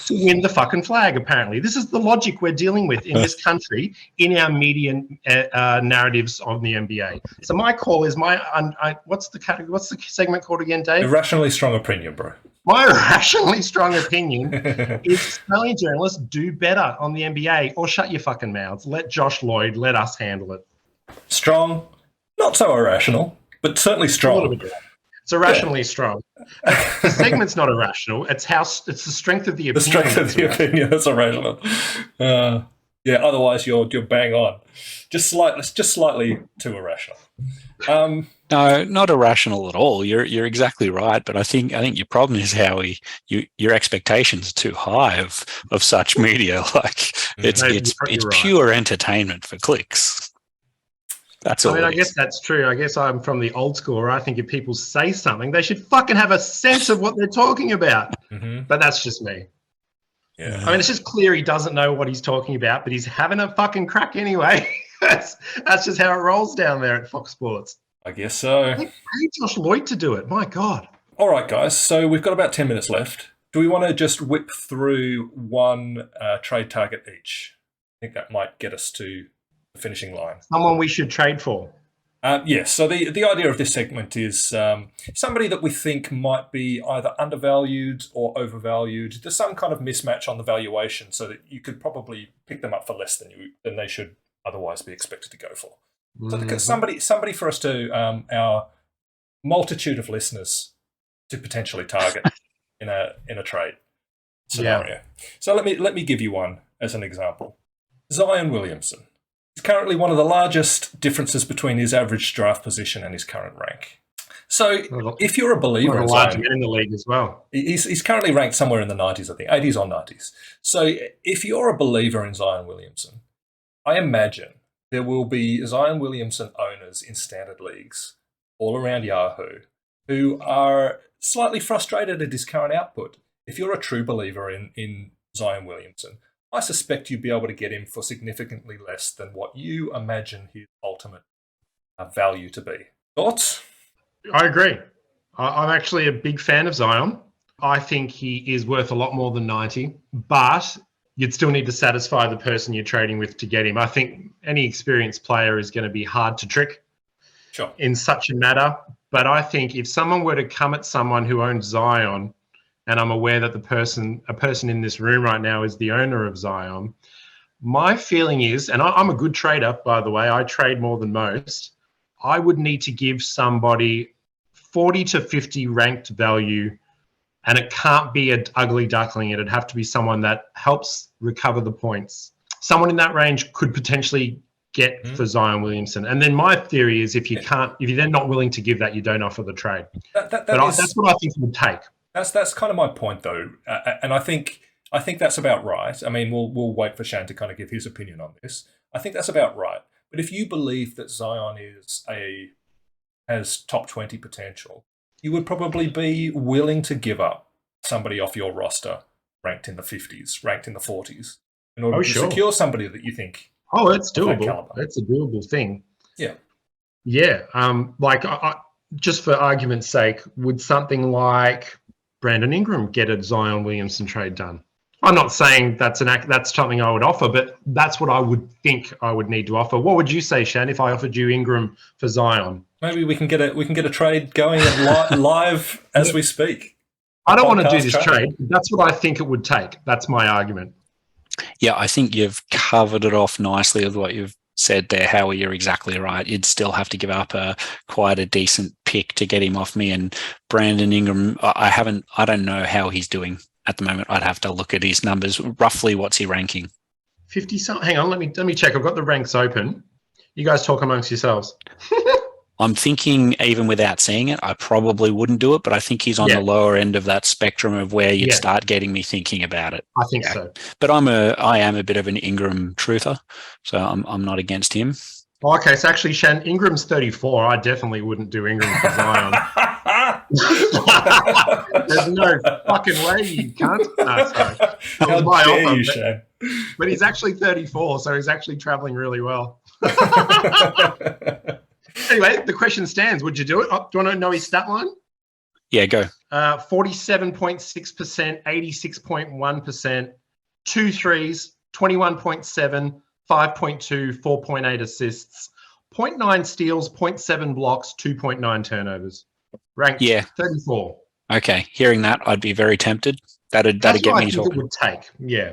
to win the fucking flag, apparently. This is the logic we're dealing with in this country in our media narratives on the NBA. So my call is what's the segment called again, Dave? Irrationally strong opinion, bro. My irrationally strong opinion is Australian journalists do better on the NBA, or shut your fucking mouths. Let Josh Lloyd, let us handle it. Strong, not so irrational, but certainly strong. It's irrationally strong. The segment's not irrational. It's the strength of the opinion. The strength of the opinion that's irrational. Otherwise you're bang on. Just slightly too irrational. No, not irrational at all. You're exactly right, but I think your problem is, Howie, your expectations are too high of such media. Like it's pure entertainment for clicks. That's all. I guess that's true. I guess I'm from the old school where I think if people say something, they should fucking have a sense of what they're talking about. But that's just me. Yeah. I mean, it's just clear he doesn't know what he's talking about, but he's having a fucking crack anyway. That's just how it rolls down there at Fox Sports. I guess so. Pay Josh Lloyd to do it. My God. All right, guys. So we've got about 10 minutes left. Do we want to just whip through one trade target each? I think that might get us to the finishing line. Someone we should trade for. Yes. So the idea of this segment is somebody that we think might be either undervalued or overvalued. There's some kind of mismatch on the valuation, so that you could probably pick them up for less than they should otherwise be expected to go for. So somebody for us to our multitude of listeners to potentially target in a trade scenario. Yeah. So let me give you one as an example. Zion Williamson. He's currently one of the largest differences between his average draft position and his current rank. So if you're a believer in large Zion, men in the league as well. He's currently ranked somewhere in the 90s, I think, 80s or 90s. So if you're a believer in Zion Williamson, I imagine there will be Zion Williamson owners in standard leagues all around Yahoo who are slightly frustrated at his current output. If you're a true believer in Zion Williamson, I suspect you'd be able to get him for significantly less than what you imagine his ultimate value to be. Thoughts? I agree. I'm actually a big fan of Zion. I think he is worth a lot more than 90, but you'd still need to satisfy the person you're trading with to get him. I think any experienced player is going to be hard to trick in such a matter. But I think if someone were to come at someone who owns Zion, and I'm aware that a person in this room right now is the owner of Zion, my feeling is, and I'm a good trader, by the way, I trade more than most, I would need to give somebody 40 to 50 ranked value, and it can't be an ugly duckling. It'd have to be someone that helps recover the points. Someone in that range could potentially get for Zion Williamson. And then my theory is if you're then not willing to give that, you don't offer the trade. That's what I think it would take. That's kind of my point, though, and I think that's about right. I mean, we'll wait for Shan to kind of give his opinion on this. I think that's about right. But if you believe that Zion has top 20 potential, you would probably be willing to give up somebody off your roster ranked in the 50s, ranked in the 40s, in order to secure somebody that you think. Oh, it's doable. That's a doable thing. Yeah. Yeah. Just for argument's sake, would something like Brandon Ingram get a Zion Williamson trade done? I'm not saying that's something I would offer, but that's what I would think I would need to offer. What would you say, Shan, if I offered you Ingram for Zion? Maybe we can get a trade going live as we speak. I don't want to do this trade. That's what I think it would take. That's my argument. Yeah, I think you've covered it off nicely with what you've said there, Howie. You're exactly right. You'd still have to give up quite a decent pick to get him off me. And Brandon Ingram, I don't know how he's doing at the moment. I'd have to look at his numbers. Roughly, what's he ranking? 50 something. Hang on, let me check. I've got the ranks open. You guys talk amongst yourselves. I'm thinking, even without seeing it, I probably wouldn't do it, but I think he's on the lower end of that spectrum of where you'd start getting me thinking about it. I think so. But I am a bit of an Ingram truther, so I'm not against him. Okay, so actually, Shan, Ingram's 34. I definitely wouldn't do Ingram for Zion. There's no fucking way you can't. No, sorry. That was my offer, you, Shan? But he's actually 34, so he's actually traveling really well. Anyway, the question stands. Would you do it? Do you want to know his stat line? Yeah, go. 47.6%, 86.1%, 2 threes, 21.7, 5.2, 4.8 assists, 0.9 steals, 0.7 blocks, 2.9 turnovers. Ranked 34. Okay, hearing that, I'd be very tempted. That'd get me talking. It would take. Yeah.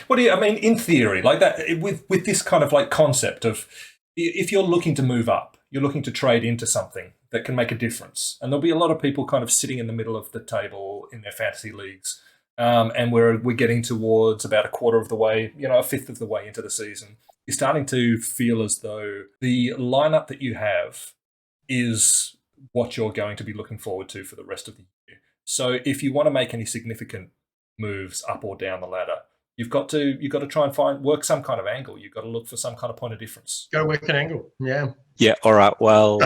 What do you? I mean, in theory, like that, with this kind of like concept of, if you're looking to move up, you're looking to trade into something that can make a difference. And there'll be a lot of people kind of sitting in the middle of the table in their fantasy leagues. And we're getting towards about a quarter of the way, a fifth of the way into the season. You're starting to feel as though the lineup that you have is what you're going to be looking forward to for the rest of the year. So if you want to make any significant moves up or down the ladder, you've got to try and work some kind of angle. You've got to look for some kind of point of difference. Got to work an angle. Yeah. Yeah. All right. Well,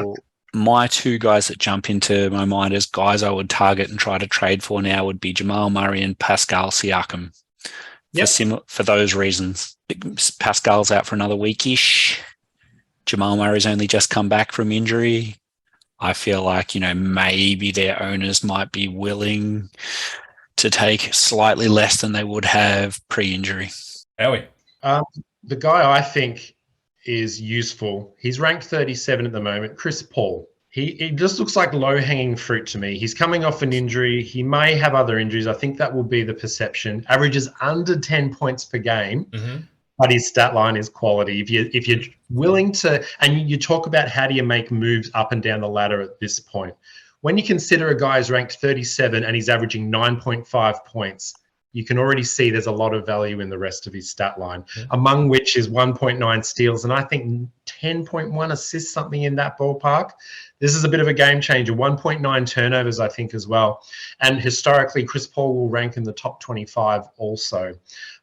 my two guys that jump into my mind as guys I would target and try to trade for now would be Jamal Murray and Pascal Siakam. For those reasons. Pascal's out for another weekish. Jamal Murray's only just come back from injury. I feel like, maybe their owners might be willing to take slightly less than they would have pre-injury. Howie? The guy I think is useful, he's ranked 37 at the moment, Chris Paul. He just looks like low-hanging fruit to me. He's coming off an injury. He may have other injuries. I think that will be the perception. Averages under 10 points per game, but his stat line is quality. If you're willing to, and you talk about how do you make moves up and down the ladder at this point, when you consider a guy is ranked 37 and he's averaging 9.5 points, you can already see there's a lot of value in the rest of his stat line, among which is 1.9 steals. And I think 10.1 assists, something in that ballpark. This is a bit of a game changer. 1.9 turnovers, I think, as well. And historically, Chris Paul will rank in the top 25 also.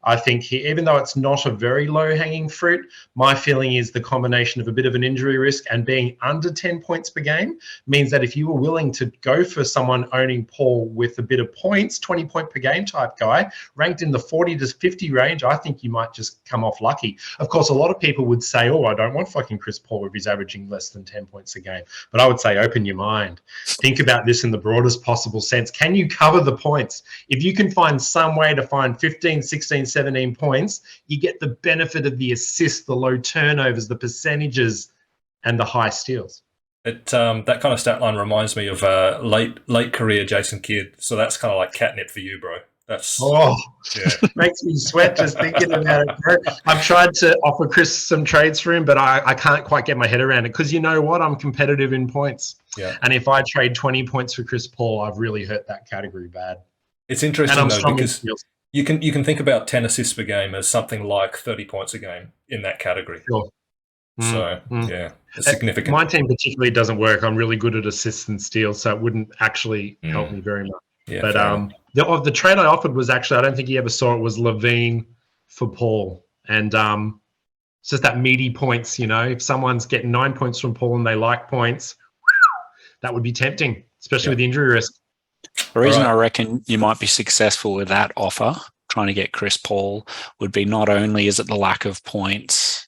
I think even though it's not a very low-hanging fruit, my feeling is the combination of a bit of an injury risk and being under 10 points per game means that if you were willing to go for someone owning Paul with a bit of points, 20-point per game type guy, ranked in the 40 to 50 range, I think you might just come off lucky. Of course, a lot of people would say, oh, I don't want fucking Chris Paul if he's averaging less than 10 points a game. But I would say open your mind. Think about this in the broadest possible sense. Can you cover the points? If you can find some way to find 15, 16, 17 points, you get the benefit of the assists, the low turnovers, the percentages, and the high steals. That kind of stat line reminds me of late career Jason Kidd. So that's kind of like catnip for you, bro. That's Makes me sweat just thinking about it, bro. I've tried to offer Chris some trades for him, but I can't quite get my head around it because you know what? I'm competitive in points. Yeah. And if I trade 20 points for Chris Paul, I've really hurt that category bad. It's interesting though because you can think about 10 assists per game as something like 30 points a game in that category. Sure. So yeah, it's significant. My team particularly doesn't work. I'm really good at assists and steals, so it wouldn't actually help me very much. Yeah, but the trade I offered was actually, I don't think he ever saw it, was Levine for Paul. And it's just that meaty points, you know. If someone's getting 9 points from Paul and they like points, that would be tempting, especially with the injury risk. The reason I reckon you might be successful with that offer, trying to get Chris Paul, would be not only is it the lack of points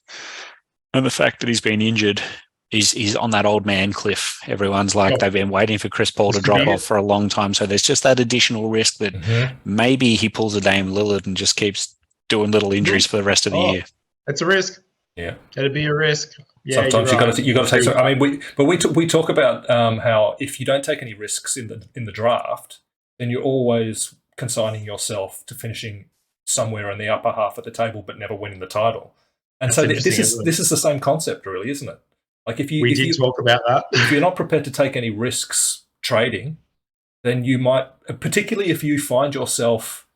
and the fact that he's been injured, he's on that old man cliff. Everyone's like, they've been waiting for Chris Paul to drop off for a long time. So there's just that additional risk that maybe he pulls a Dame Lillard and just keeps doing little injuries for the rest of the year. It's a risk. Yeah. It'd be a risk. Yeah, sometimes you got to take some. I mean, we talk about how if you don't take any risks in the draft, then you're always consigning yourself to finishing somewhere in the upper half of the table, but never winning the title. And so this is the same concept, really, isn't it? Like if you talk about that. If you're not prepared to take any risks trading, then you might, particularly if you find yourself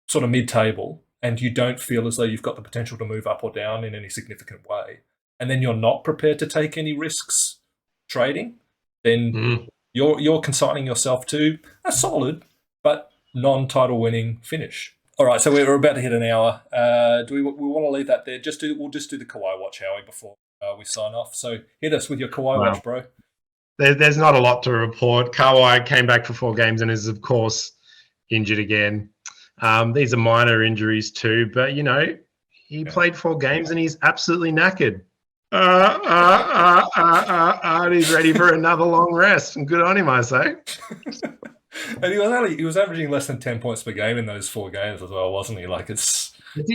sort of mid-table and you don't feel as though you've got the potential to move up or down in any significant way, and then you're not prepared to take any risks trading, then you're consigning yourself to a solid but non-title winning finish. All right, so we're about to hit an hour. Do we want to leave that there? We'll just do the Kawhi watch, Howie, before we sign off. So hit us with your Kawhi watch, bro. There's not a lot to report. Kawhi came back for 4 games and is, of course, injured again. These are minor injuries too, but, you know, he played 4 games and he's absolutely knackered. And he's ready for another long rest. And good on him, I say. And he was averaging less than 10 points per game in those 4 games as well, wasn't he? Like Did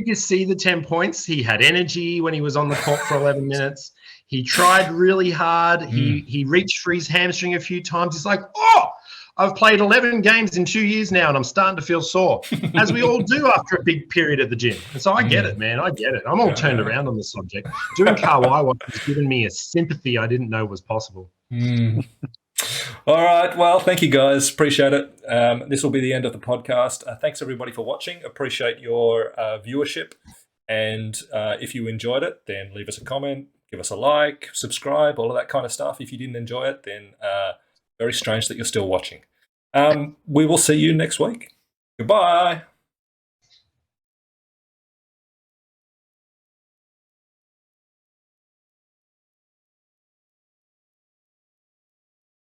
you see the 10 points? He had energy when he was on the court for 11 minutes. He tried really hard. He reached for his hamstring a few times. He's like, I've played 11 games in 2 years now and I'm starting to feel sore, as we all do after a big period at the gym. And so I get it, man. I get it. I'm all turned around on the subject. Doing Kawhi watch has given me a sympathy I didn't know was possible. All right. Well, thank you, guys. Appreciate it. This will be the end of the podcast. Thanks, everybody, for watching. Appreciate your viewership. And if you enjoyed it, then leave us a comment, give us a like, subscribe, all of that kind of stuff. If you didn't enjoy it, then very strange that you're still watching. We will see you next week. Goodbye.